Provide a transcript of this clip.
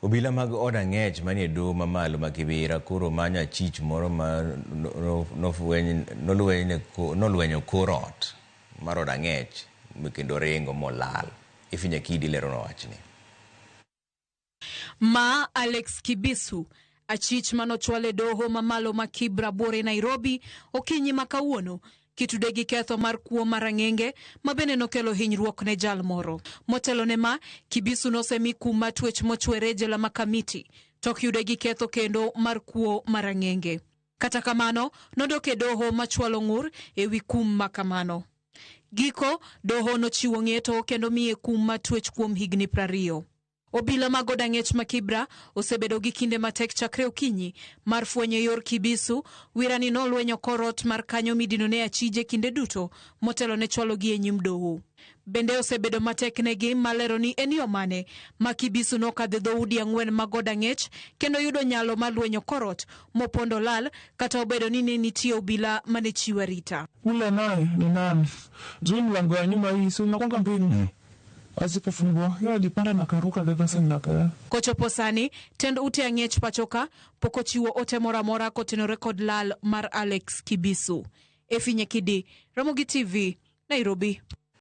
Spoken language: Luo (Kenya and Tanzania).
Obila mag od ang'ech manie doho mamalo ma Kibera koro manyo achich moro ma nolwenyo kor ot mar od ang'ech kendo ringo molal. Ifinya Kidi lero wachni. Ma Alex Kibisu, achich manochwale doho mamalo ma Kibra Bwore Nairobi okinyi makawuono kitude gi ketho mar kuo marang'enge ma bende nokelo hinyruok ne jal moro. Motelo ne ma, Kibisu nosemi kum matwech mochwere jela makamiti tok yude gi ketho kendo mar kuo marang'enge. Kata kamano, nodoke doho machwalo ng'ur ewi kum makamano. Giko, doho nochiwo ng'eto kendo miye kum matwech kuom higni 20. Obila mag od ang'ech ma Kibra osebedo gi kinde matek chakre okinyi mar fwenyo yor Kibisu, wirani nolwenyo korot mar kanyo midino ne achije kinde duto motelo ne chwalo gi e nyim doho. Bende osebedo matek negi malero ni en yo mane ma Kibisu nokadho dhoudi 4 mag od ang'ech kendo yudo nyalo mar lwenyo korot mopondo lal kata obedo ni ne nitie obila mane chiwo rita. Ule naye ni nani? Juu mlango ya nyuma hii si unakuanga mbili. Asipofungwa yeye alipanda na karuka Lagos na kaya. Kochopo sani, tend ute ang'ech pachoka poko chiwo ote mora kotenore kod lal mar Alex Kibisu. Ifinya Kidi, Ramogi TV, Nairobi.